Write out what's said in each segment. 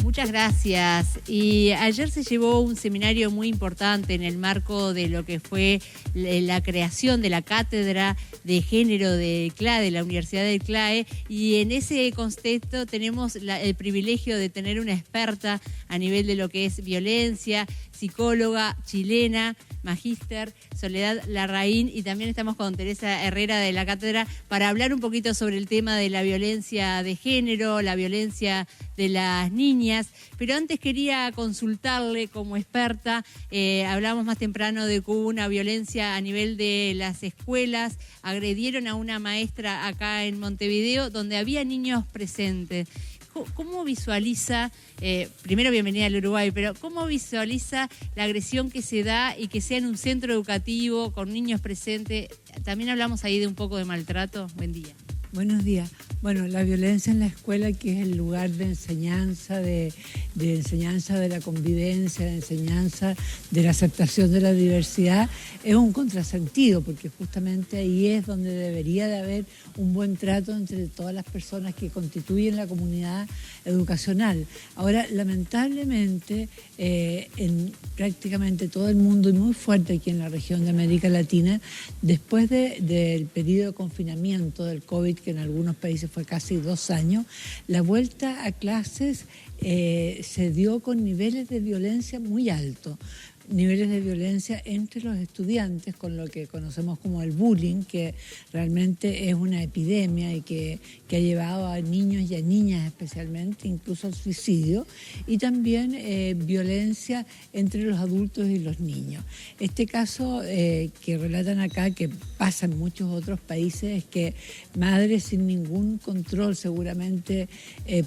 Muchas gracias. Y ayer se llevó un seminario muy importante en el marco de lo que fue la creación de la Cátedra de Género de CLAE, de la Universidad del CLAE, y en ese contexto tenemos el privilegio de tener una experta a nivel de lo que es violencia, psicóloga chilena, magíster, Soledad Larraín, y también estamos con Teresa Herrera de la Cátedra para hablar un poquito sobre el tema de la violencia de género, la violencia de las niñas. Pero antes quería consultarle como experta, hablamos más temprano de que hubo una violencia a nivel de las escuelas, agredieron a una maestra acá en Montevideo donde había niños presentes. ¿Cómo visualiza, primero bienvenida al Uruguay, pero cómo visualiza la agresión que se da y que sea en un centro educativo con niños presentes? También hablamos ahí de un poco de maltrato. Buen día. Buenos días. Bueno, la violencia en la escuela, que es el lugar de enseñanza, de enseñanza de la convivencia, de enseñanza de la aceptación de la diversidad, es un contrasentido, porque justamente ahí es donde debería de haber un buen trato entre todas las personas que constituyen la comunidad educacional. Ahora, lamentablemente, en prácticamente todo el mundo, y muy fuerte aquí en la región de América Latina, después del periodo de confinamiento del COVID, que en algunos países fue casi 2 años, la vuelta a clases se dio con niveles de violencia muy altos. Niveles de violencia entre los estudiantes, con lo que conocemos como el bullying, que realmente es una epidemia y que ha llevado a niños y a niñas especialmente, incluso al suicidio, y también violencia entre los adultos y los niños. Este caso que relatan acá, que pasa en muchos otros países, es que madres sin ningún control, seguramente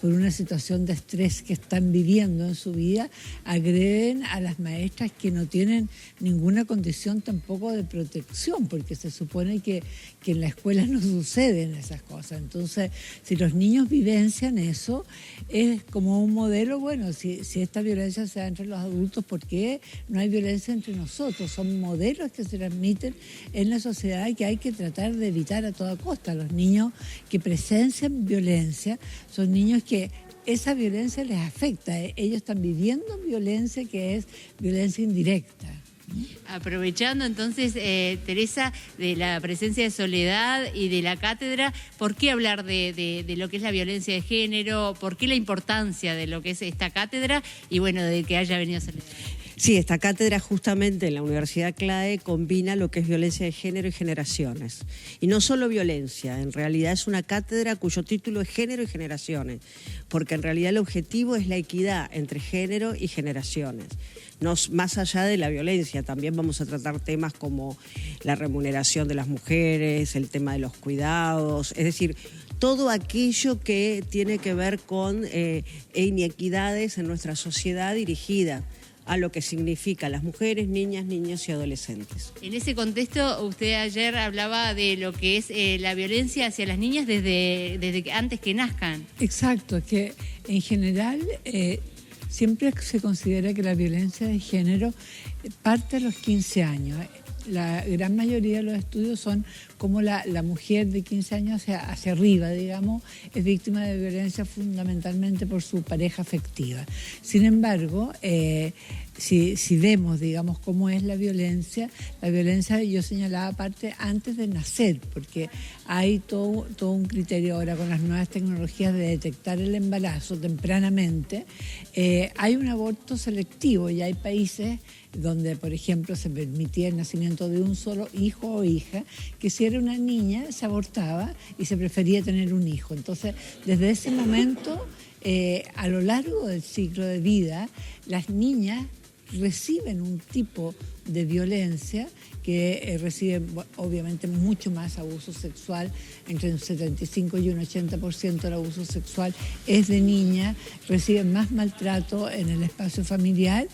por una situación de estrés que están viviendo en su vida, agreden a las maestras que no tienen ninguna condición tampoco de protección, porque se supone que en la escuela no suceden esas cosas. Entonces, si los niños vivencian eso, es como un modelo, bueno, si esta violencia se da entre los adultos, ¿por qué no hay violencia entre nosotros? Son modelos que se transmiten en la sociedad y que hay que tratar de evitar a toda costa. Los niños que presencian violencia son niños que esa violencia les afecta. Ellos están viviendo violencia que es violencia indirecta. Aprovechando entonces, Teresa, de la presencia de Soledad y de la cátedra, ¿por qué hablar de lo que es la violencia de género? ¿Por qué la importancia de lo que es esta cátedra? Y bueno, de que haya venido Soledad. Sí, esta cátedra justamente en la Universidad CLAE combina lo que es violencia de género y generaciones. Y no solo violencia, en realidad es una cátedra cuyo título es Género y Generaciones, porque en realidad el objetivo es la equidad entre género y generaciones. Más allá de la violencia, también vamos a tratar temas como la remuneración de las mujeres, el tema de los cuidados, es decir, todo aquello que tiene que ver con inequidades en nuestra sociedad dirigida a lo que significa las mujeres, niñas, niños y adolescentes. En ese contexto, usted ayer hablaba de lo que es la violencia hacia las niñas desde antes que nazcan. Exacto, que en general siempre se considera que la violencia de género parte a los 15 años. La gran mayoría de los estudios son como la mujer de 15 años hacia arriba, digamos, es víctima de violencia fundamentalmente por su pareja afectiva. Sin embargo, si vemos, digamos, cómo es la violencia yo señalaba aparte antes de nacer, porque hay todo un criterio ahora con las nuevas tecnologías de detectar el embarazo tempranamente. Hay un aborto selectivo y hay países donde, por ejemplo, se permitía el nacimiento de un solo hijo o hija, que si era una niña se abortaba y se prefería tener un hijo. Entonces, desde ese momento, a lo largo del ciclo de vida, las niñas reciben un tipo de violencia que reciben obviamente mucho más abuso sexual, entre un 75 y un 80% del abuso sexual es de niñas, reciben más maltrato en el espacio familiar,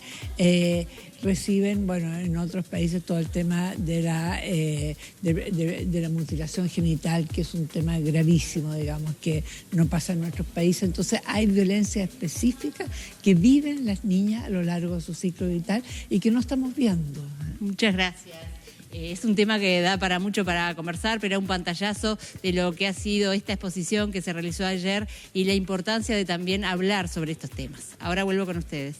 reciben, bueno, en otros países todo el tema de la mutilación genital, que es un tema gravísimo, digamos, que no pasa en nuestros países. Entonces hay violencia específica que viven las niñas a lo largo de su ciclo vital y que no estamos viendo. Muchas gracias. Es un tema que da para mucho para conversar, pero un pantallazo de lo que ha sido esta exposición que se realizó ayer y la importancia de también hablar sobre estos temas. Ahora vuelvo con ustedes.